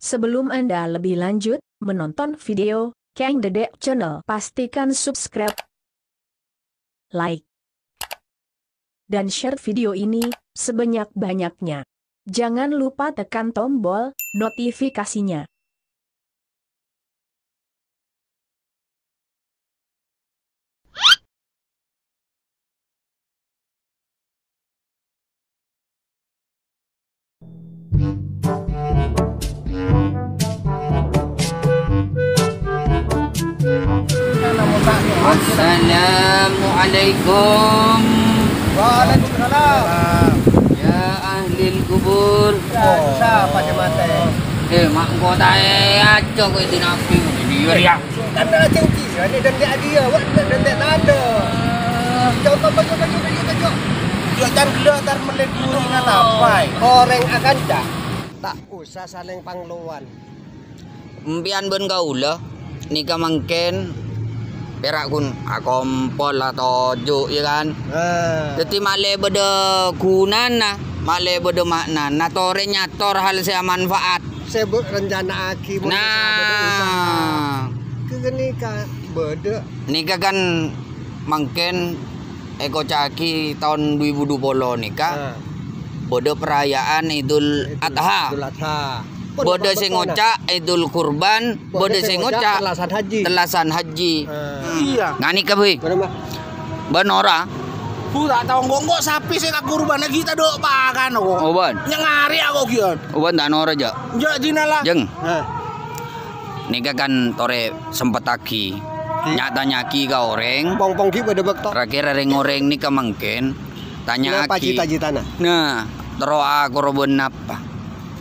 Sebelum Anda lebih lanjut menonton video Kang Dedek Channel, pastikan subscribe, like, dan share video ini sebanyak-banyaknya. Jangan lupa tekan tombol notifikasinya. Assalamualaikum. Waalaikumsalam. Ya ahli kubur. Siapa dia mati? Mak kau tak acok kau itu nabi ini ya. Kan ada cengki. Ini dan dia. Wah, dan dia nada. Contoh baju. Jangan gelar tar melebur dengan apa? Orang akan tak usah saling pangluan. Mpian ben kaula nika mangken perak kun akompol atau juk ya kan. Jadi male beda gunana, male beda makna. Natore nyator hal saya manfaat. Sebut rencana aki. Nah, kenika beda. Nika kan mangken Eko Caki tahun 2020 nika. Beda perayaan Idul Adha. Bode sing ngocak Idul Kurban, bode sing ngocak telasan haji. Iya. Ngani ka beuy? Ban ora? Bu tak tahu nggok sapi sing kurban kita dok pakan kok. Oh ban. Nyengari aku kian. Oh ban tak ora ja. Ja dinalah. Jeng. Nika kan tore sempet aki. Nyata nyaki ka oreng. Pong ki pada bektok. Terakhir oreng nika mangken tanya Apa aki. cita-citana? Nah, tero aku roben apa?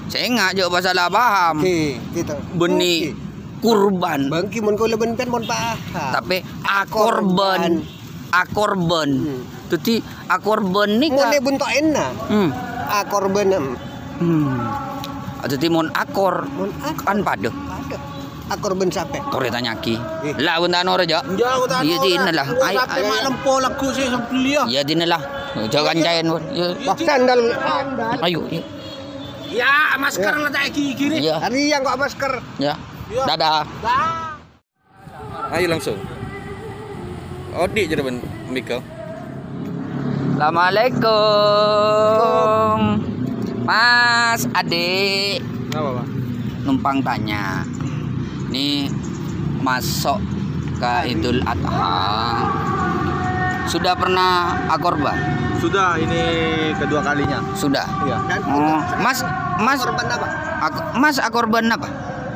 Saya ngajak masalah paham. Gitu. Beni kurban. Bangki mun kau leben pen mon paham. Tapi akorban. Jadi akorban ni Mun ka. buntok enak. Akorban. Jadi mon akor. Kan pada. Akorban sampai. Tore tanya ki. Lah buntan ora ja. Ja aku tak. Iya dinalah. Sampai mak lempo laku sih sampelia. Iya dinalah. Jangan cain. Sandal. Ayo. Ya, masker letak kiri. Iya. Hari yang kok masker. Ya. Dadah. Ayo langsung. Odik je depan Mika. Assalamualaikum. Mas, adik. Apa, Pak? Numpang tanya. Ini masuk ke Idul Adha. Sudah pernah akorban? Sudah, ini kedua kalinya. Sudah. Iya. Oh, Mas Korban apa? Mas akorban apa?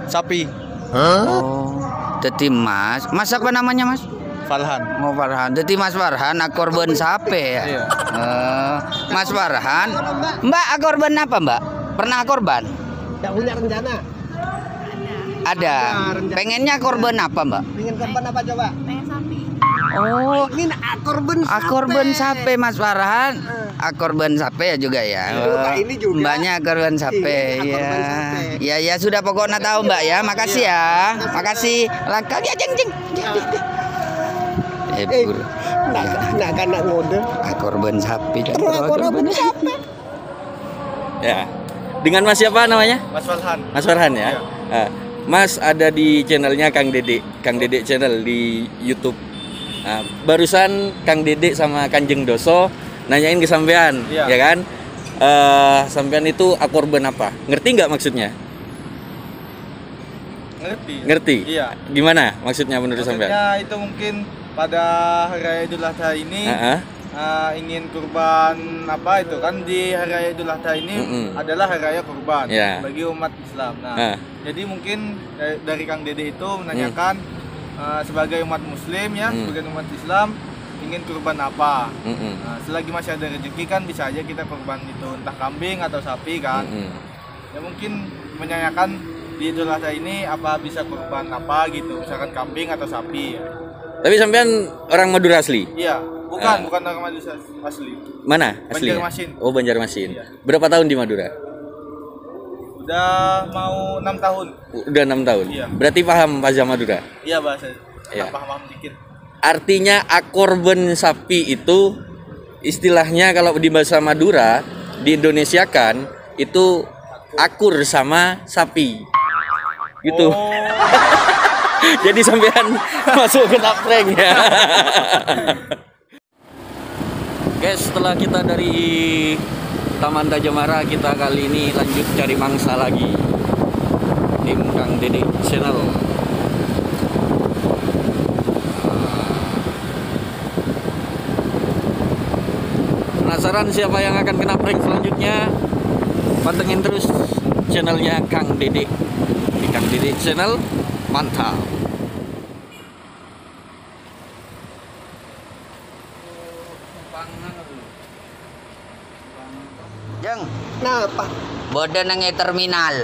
Sapi. Oh. Jadi Mas apa namanya Mas? Falhan. Oh Farhan. Jadi Mas Farhan akorban sapi ya? Iya. Mas Farhan, Mbak akorban apa Mbak? Pernah akorban? Tidak punya rencana. Ada. Pengennya korban apa Mbak? Pengen korban apa coba? Pengen sapi. Oh, Ini akorban sapi. akorban sapi Mas Farhan. Akorban sapi ya juga ya. Mbak ini juga. Mbaknya akorban sapi. Iya, Ya. akorban sapi. Ya sudah pokoknya tahu Mbak ya. Makasih ya. Makasih. Langkah ya jeng. Bur. Nak kan nak ngode. Akorban sapi. Akorban sapi. Ya. Dengan Mas siapa namanya? Mas Falhan. Mas Farhan ya. Mas ada di channelnya Kang Dedek Channel di YouTube. Barusan Kang Dedek sama Kanjeng Doso nanyain ke sampean, Iya. ya kan? Sampean itu akorban apa? Ngerti nggak maksudnya? Ngerti. Iya. Gimana maksudnya menurut sampean? Maksudnya itu mungkin pada hari raya Idul Adha ini ingin kurban apa itu kan di hari raya Idul Adha ini adalah hari raya kurban bagi umat Islam. Nah, jadi mungkin dari Kang Dede itu menanyakan sebagai umat Muslim ya, sebagai umat Islam ingin kurban apa? Nah, selagi masih ada rezeki kan bisa aja kita kurban itu entah kambing atau sapi kan. Ya mungkin menanyakan di Idul Adha ini apa bisa kurban apa gitu, misalkan kambing atau sapi. Ya. Tapi sampean orang Madura asli? Iya, bukan orang Madura asli. Mana asli? Banjarmasin. Oh, Banjarmasin. Iya. Berapa tahun di Madura? Udah mau 6 tahun. Udah 6 tahun. Iya. Berarti paham bahasa Madura? Iya bahasa. Iya. Paham dikit. Artinya akorban sapi itu istilahnya kalau di bahasa Madura di Indonesia kan itu akur sama sapi. gitu. Jadi sampean masuk kena prank ya. Guys, setelah kita dari Taman Tajamara, kita kali ini lanjut cari mangsa lagi. Tim Kang Dede Channel. Penasaran siapa yang akan kena prank selanjutnya? Pantengin terus channelnya Kang Dede di Kang Dede Channel. Mantap. Jeng, Nah, Pak, bodoh nange terminal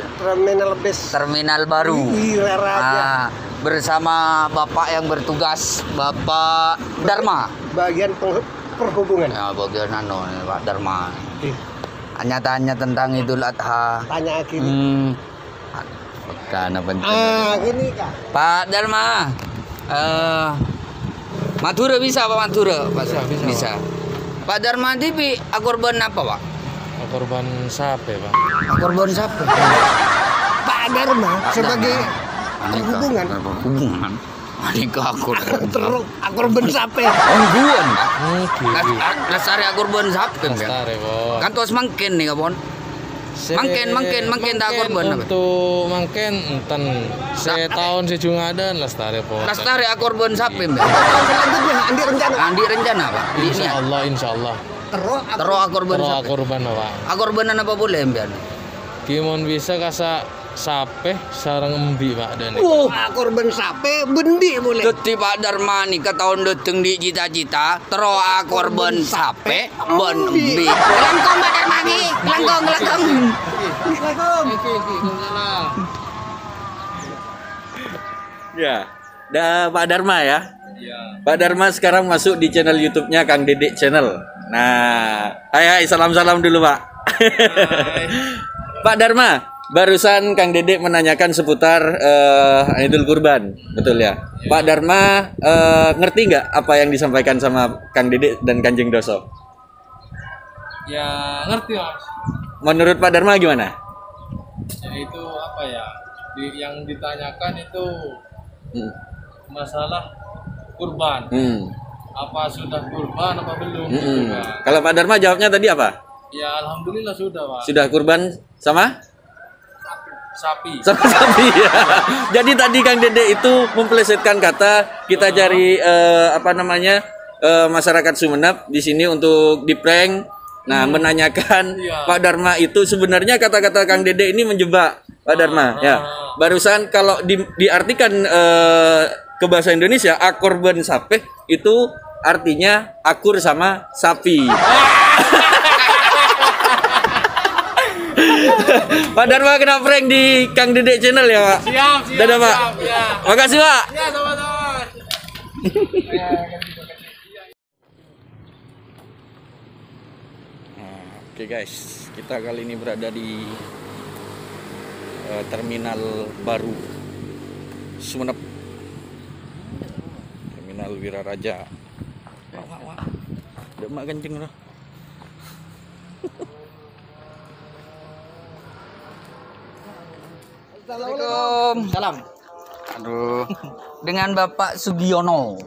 terminal baru. Wiraraja. Bersama Bapak yang bertugas, Bapak Dharma. Bagian perhubungan. Ya, bagian Pak Dharma. Tanya-tanya tentang Idul Adha. Tanya gini. Karena penting. Gini Kak. Pak Dharma, Madura bisa Pak Madura? Bisa. Pak Dharma TV, korban apa Pak? Korban sape Pak. Korban siapa? Pak Dharma sebagai hubungan. Anika korban. Terus korban sape. Ongguan. Lestari korban sape. Lestari Pak. Kan tos mangken nih kapon. Mangken tak korban apa? Untuk mangken enten setahun sejungadan lestari Pak. Lestari korban sape. Selanjutnya Andi rencana Pak. Insya Allah. Terus korban sape. Korban Pak. Korbanan apa boleh mbian? Gimon bisa kasa sape sarang embi Pak dan. Korban sape bendi boleh. Deti Pak Dharma nih ke tahun dateng di cita-cita terus korban sape bendi. Langkong Pak Dharma nih, langkong. Ya, Pak Dharma ya. Pak Dharma sekarang masuk di channel YouTube-nya Kang Dede Channel. Nah, hai salam-salam dulu Pak. Pak Dharma, barusan Kang Dede menanyakan seputar Idul Kurban, betul ya? Pak Dharma ngerti nggak apa yang disampaikan sama Kang Dede dan Kanjeng Doso? Ya ngerti Mas. Menurut Pak Dharma gimana? Ya itu apa ya? Yang ditanyakan itu masalah kurban. Apa sudah kurban apa belum? Kalau Pak Dharma jawabnya tadi apa? Ya alhamdulillah sudah Pak. Sudah kurban sama? Sapi. Sama sapi ya. Jadi tadi Kang Dede itu memplesetkan kata, kita cari masyarakat Sumenep di sini untuk di-prank. Nah, menanyakan Pak Dharma itu sebenarnya kata-kata Kang Dede ini menjebak Pak Dharma ya. Barusan kalau diartikan ke bahasa Indonesia, akorban sape itu artinya akur sama sapi. Pak Dharma kena prank di Kang Dede Channel ya Pak. Siap. Dadah Pak. Makasih Pak. Ya sama-sama. Oke guys, kita kali ini berada di terminal baru Sumenep, terminal Wiraraja. Wah, udah mak kencing loh. Assalamualaikum. Salam. Aduh. Dengan Bapak Sugiono.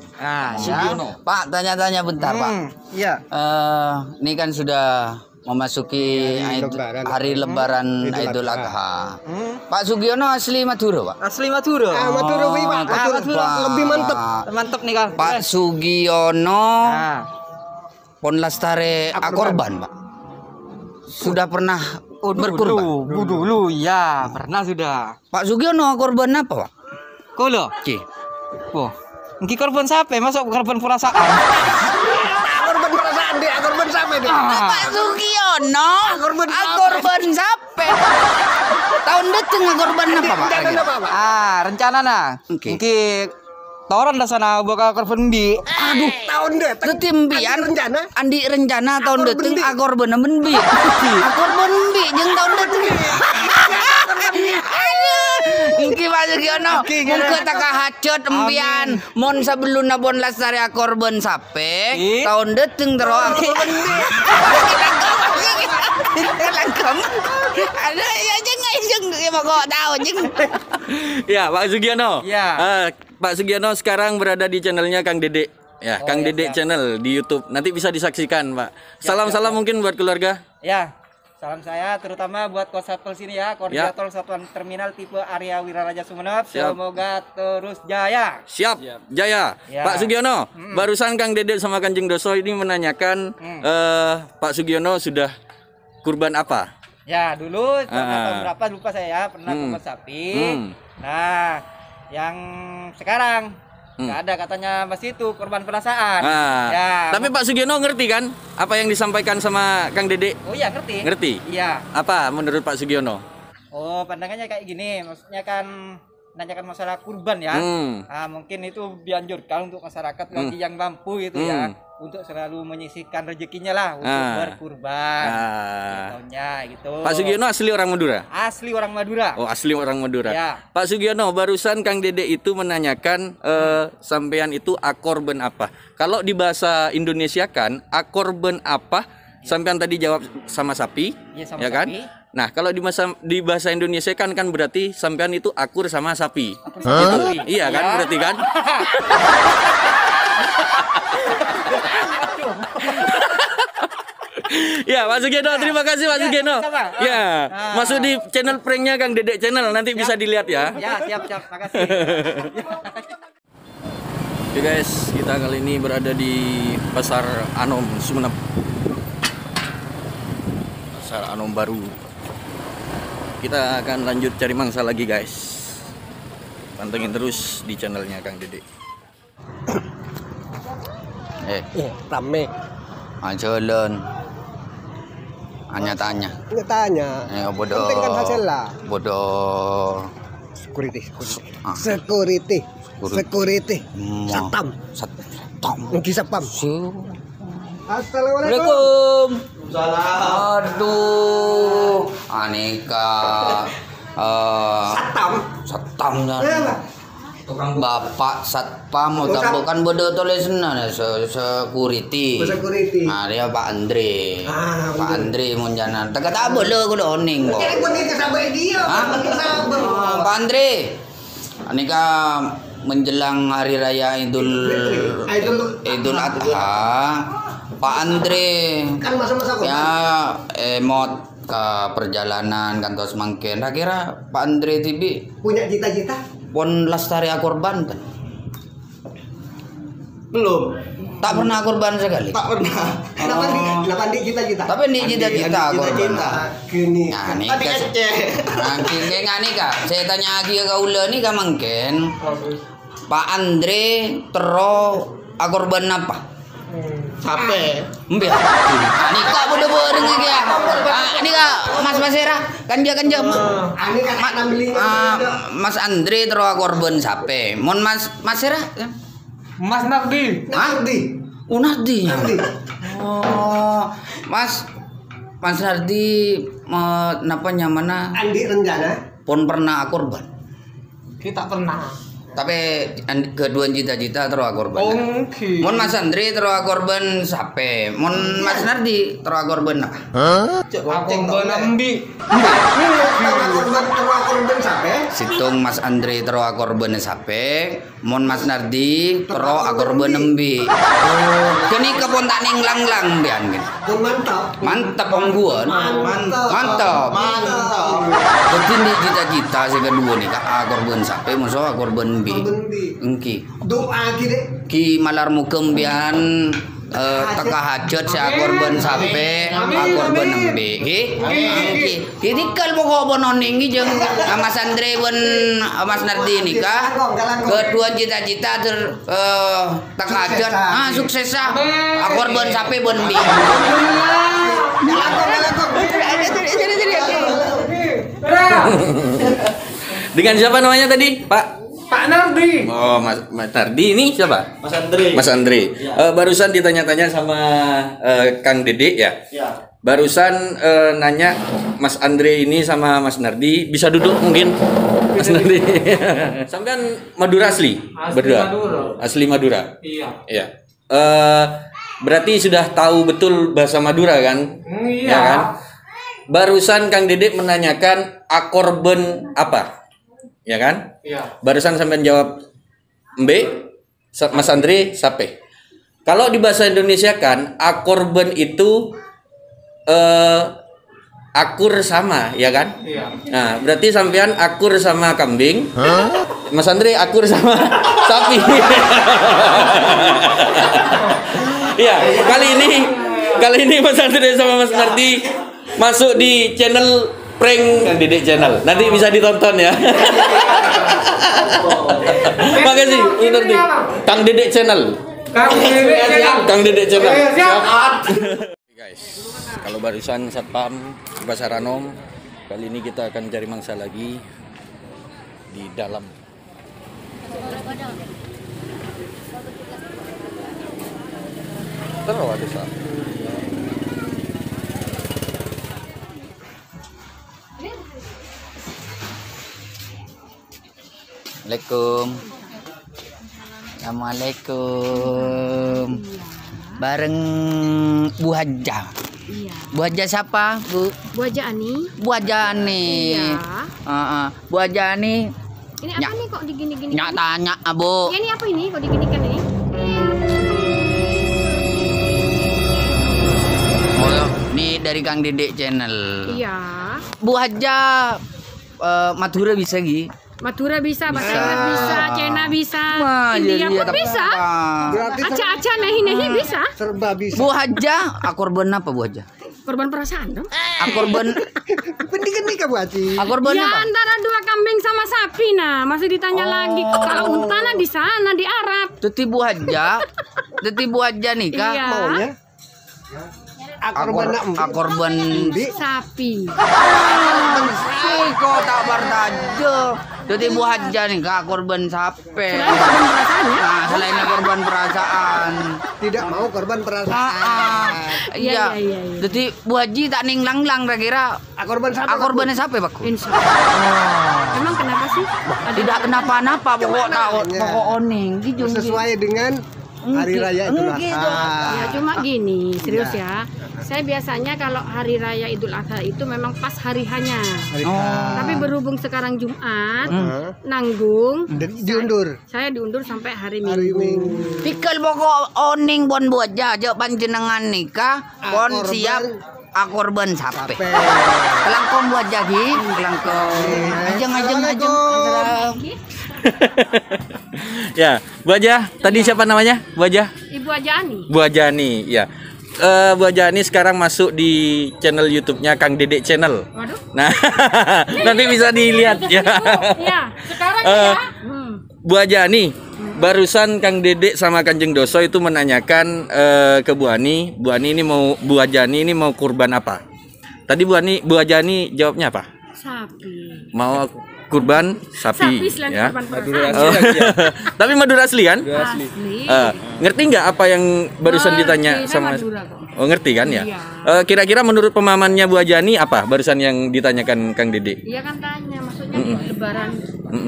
Sugiono. Pak, tanya-tanya bentar, Pak. Iya. Ini kan sudah memasuki hari Lebaran Idul Adha. Pak Sugiono asli Madura, Pak. Asli Madura. Madura Pak. Madura. Lebih mantep. Mantep nih Kang. Pak Sugiono pon lastare akorban, Pak. Sudah pernah berkurban? Dulu ya, pernah sudah. Pak Sugiono korban apa, Pak? Kolo. Ki. Wah. Niki korban sape, masuk korban perasaan. Korban perasaan deh, korban sape deh. Pak Sugiono korban sape. Tahun depan korban apa, Pak? Rencana nah. Niki toron dah sana bakal korban bi. Aduh, tahun deh. Tetimbian rencana. Andi rencana tahun depan korban bi. Korban bi jeung tahun depan. Iki Pak Sugiono, mungkin tak hacet empian, mon sebelum nabon lastari korban sape, tahun deting terus korban bi. Langkong. Ada ya jeng mau kok tahu jeng. Ya, Pak Sugiono. Ya. Pak Sugiono sekarang berada di channelnya Kang Dede. Ya, Kang Dede siap. channel di YouTube. Nanti bisa disaksikan, Pak. Salam-salam mungkin buat keluarga. Ya, salam saya terutama buat Kosapel sini ya, Koordinator Satuan Terminal Tipe Area Wiraraja Sumeneb. Siap. Semoga terus jaya. Siap, Jaya. Ya. Pak Sugiono, barusan Kang Dede sama Kanjeng Doso ini menanyakan Pak Sugiono sudah kurban apa? Ya, dulu tahun berapa lupa saya ya, pernah kurban sapi. Nah, yang sekarang nggak ada katanya masih itu kurban perasaan. Ya. Tapi Pak Sugiono ngerti kan apa yang disampaikan sama Kang Dede? Oh iya, ngerti. Ngerti? Iya. Apa menurut Pak Sugiono? Oh, pandangannya kayak gini, maksudnya kan menanyakan masalah kurban ya. Nah, mungkin itu dianjurkan untuk masyarakat bagi yang mampu itu ya, untuk selalu menyisihkan rezekinya lah untuk berkurban. Contohnya gitu. Pak Sugiono asli orang Madura? Asli orang Madura. Oh, asli orang Madura. Ya. Pak Sugiono, barusan Kang Dede itu menanyakan sampean itu akorban apa? Kalau di bahasa Indonesia kan akorban apa? Sampean tadi jawab sama sapi, Iya, sama ya kan? sapi. Nah, kalau di bahasa Indonesia kan berarti sampean itu akur sama sapi. Akur sama sapi. Iya kan, berarti kan? Ya, Pak Sugiono, terima kasih Pak Sugiono. sama-sama. Ya, masuk di channel pranknya Kang Dede channel, nanti bisa dilihat ya. Ya, siap, makasih. Oke guys, kita kali ini berada di Pasar Anom Sumeneb. Pasar Anom baru. Kita akan lanjut cari mangsa lagi guys. Pantengin terus di channelnya Kang Dede. Rame. Ajalan. Hanya tanya. Tanya. Bodoh. Penting kan hasil lah. Bodoh. Security. Satam. Mungkin sapam. Assalamualaikum. Aduh. Aneka. Satam. Bapak Satpam bukan bodoh tulisan security. Nah, dia Pak Andre. Pak Andre mun jalan. Teka tak boleh kudu oning kok. Pak Andre. Aneka menjelang hari raya Idul Adha. Pak Andre. Kan masa-masa ya emot ke perjalanan kantor semangkin. Kira Pak Andre TV punya cita-cita? Pon lestari akorban kan? Belum. Tak pernah korban sekali. Tak pernah. Kenapa di cita-cita? Tapi di cita-cita korban. Gini. Nah, nih kak. Saya tanya lagi ke kaula nih mungkin Pak Andre tero akorban apa? Sampai. Mbak. Ini kak bodoh bareng lagi ya. Ini kak Mas Masera kanja. Ini kan Mas Andre tero akorban sape. Mon Mas Masera kan? Mas Nardi. Nardi. Oh, Mas Nardi napa nyamana? Andi Renjana. Pon pernah korban. Kita pernah. Tapi kedua cita-cita terus korban. Okay. Mon Mas Andre terus korban sape. Mon Mas Nardi terus korban apa? Korban ambi. Korban sape. Situng Mas Andre terus korban sape. Mon Mas Nardi terus korban ambi. Kini kepontak ning lang-lang bian gitu. Mantap ongguan. Mantap. Jadi ini cita-cita si kedua nih kak korban sape musuh korban ambi. Engki. Doa gitu. Ki malar mukem bian teka hajat si korban sape korban nembe ki kal mo ko bononing jeung Mas Andre bon Mas Nardi nikah kedua cita-cita teka hajat sukses korban sape bon bi Dengan siapa namanya tadi, Pak? Pak Nardi. Oh, Mas Nardi ini siapa? Mas Andre. Mas Andre. Ya. Barusan ditanya-tanya sama Kang Dede ya. Ya. Barusan nanya Mas Andre ini sama Mas Nardi, bisa duduk mungkin? Mas Nardi. Sampean Madura asli? Berdua. Asli Madura. Iya. Iya. Berarti sudah tahu betul bahasa Madura kan? Iya. Ya kan? barusan Kang Dede menanyakan akorben apa? Ya kan? Iya. Barusan sampai jawab Mbe, Mas Andri, Sape. Kalau di bahasa Indonesia kan akorben itu akur sama, ya kan? Iya. Nah, berarti sampean akur sama kambing. Mas Andri akur sama sapi. Iya, kali ini Mas Andri sama Mas Nardi masuk di channel prank Kang Dede channel. Nanti bisa ditonton ya. Makasih, Mas Nardi. Kang Dede channel. Kang Dede channel. Siap. Guys, kalau barusan Satpam Pasar Anom, kali ini kita akan cari mangsa lagi di dalam. Terus ada sah. Assalamualaikum. Assalamualaikum. Bareng Bu Haja. Iya. Bu Haja siapa, Bu? Bu Haja Ani. Bu Haja Ani. Iya. Bu Haja Ani. Ini apa nih kok digini-gini? Nyak tanya, Bu. Ya, ini apa ini kok diginikan ini? Oh, ini dari Kang Dede channel. Iya. Bu Haja Madura bisa Gi? Madura bisa, bahasa Inggris bisa, Cina bisa, India pun bisa. Acah-acah nehi-nehi bisa. Serba bisa. Bu Haja, akorban apa Bu Haja? Korban perasaan dong. Akorban Pendidikan nih Kak Bu Haji. akorban Ya apa? antara dua kambing sama sapi nah, masih ditanya lagi. Kalau unta nah di sana di Arab. Tuti Bu Haja nih Kak. Iya. Maunya akorban Sapi. kok tak bertajo. Tuti Bu Haja nih Kak, korban sape. Selain korban perasaan ya? Nah, selain korban perasaan. Tidak mau korban perasaan. Iya. Jadi Bu Haji tak ning lang-lang kira Korban siapa? akorbannya siapa Pak? Insya Allah. Emang kenapa sih? Tidak kenapa-napa pokok oning gitu. Sesuai dengan hari raya Idul Adha. Ya cuma gini, serius ya. Saya biasanya kalau hari raya Idul Adha itu memang pas hari hanya. Tapi berhubung sekarang Jumat, nanggung, diundur. Saya diundur sampai hari Minggu. Pikal pokok oning bon buat aja panjenengan nikah kon siap akorban sape. Kelangkong buat jagi, kelangkong. Ajeng. Ya, Bu Haja, tadi siapa namanya? Bu Haja? Ibu Ajani. Bu Ajani, ya. Bu Ajani sekarang masuk di channel YouTube-nya Kang Dede channel. Waduh. Nah, nanti bisa dilihat ya. Iya, sekarang ya. Bu Ajani, barusan Kang Dede sama Kanjeng Doso itu menanyakan ke Bu Ani ini mau Bu Ajani ini mau kurban apa? Tadi Bu Ajani jawabnya apa? Sapi. Mau kurban sapi ya. Madura asli ya. Tapi Madura asli kan? Asli. Ngerti nggak apa yang barusan ditanya sama Madura, Oh ngerti kan ya? Iya. Kira-kira menurut pemahamannya Bu Ajani apa barusan yang ditanyakan Kang Dede? Iya kan tanya, maksudnya di lebaran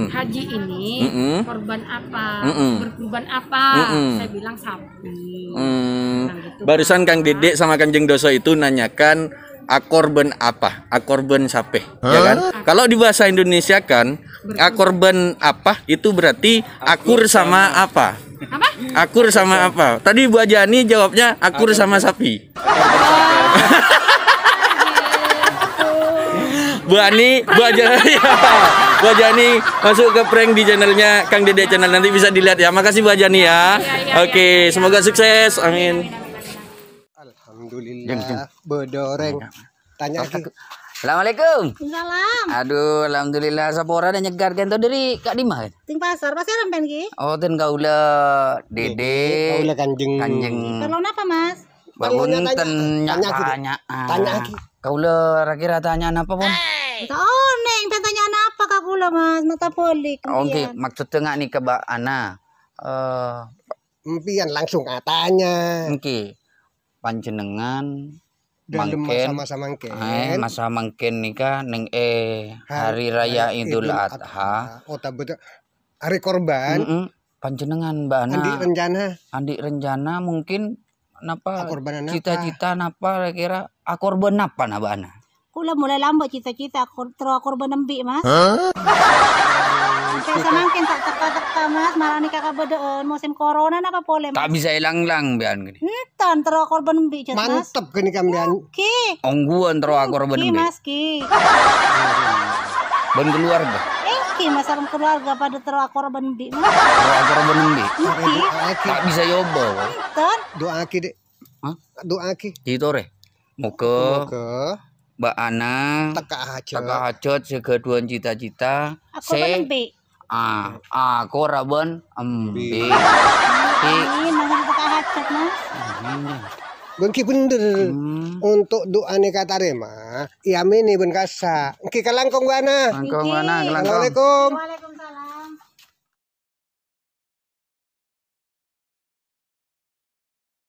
haji ini korban apa, berkurban apa? Saya bilang sapi. Gitu, barusan Kang Dede sama Kanjeng Doso itu nanyakan akorban apa? Akorban sape, ya kan? Kalau di bahasa Indonesia kan akorban apa itu berarti akur sama apa? Apa? Akur sama apa? Tadi Bu Ajani jawabnya akur sama sapi. Bu Ajani masuk ke prank di channelnya Kang Dede channel, nanti bisa dilihat ya. Makasih Bu Ajani ya. Oke, semoga sukses. Amin. Alhamdulillah. Bedoreng. Tanya lagi. Assalamualaikum. Salam. Aduh, alhamdulillah sapora dan nyegar kento dari Kak Dima. Ting pasar rampen ki. Oh, ten kaula Dede. Kaula Kanjeng. Kalau apa, Mas? Bangun tanya. Kaula kira tanya apa, Pon? Oh, neng pertanyaan apa kak kula, Mas? Mata polik. Oke, maksudnya ni ke Mbak Ana. Empian langsung katanya. Oke. Panjenengan dalam masa-masa mangken nikah neng hari raya Idul Adha. Oh, tak betul. Hari korban. Panjenengan Mbak Ana. Andi rencana mungkin napa cita-cita napa kira akorban apa Mbak Ana? Kula mulai lambat cita-cita terus korban nembi mas. Saya semangkin tak teka-teka mas, malah nih kakak bedaan musim corona apa boleh mas? Tak bisa hilang-hilang bian gini. Entan terus korban nembi cat mas. Mantep gini kambian. Ki. Ongguan terus korban Ki nembi. mas ki. Ben keluarga. Ki masalah keluarga pada terus korban nembi mas. Terus korban nembi. Ki. Tak bisa yobo. Entan. Doa ki dek. Doa ki. Itu re. Muka. Mbak Ana Taka hajat segaduan cita-cita Aku nembi. Aku raban embi. Ini mana taka hajat mas. Bengki bener untuk doa nih kata Rema, iya mini ben kasa. Engki kalangkong bana. Assalamualaikum. Assalamualaikum.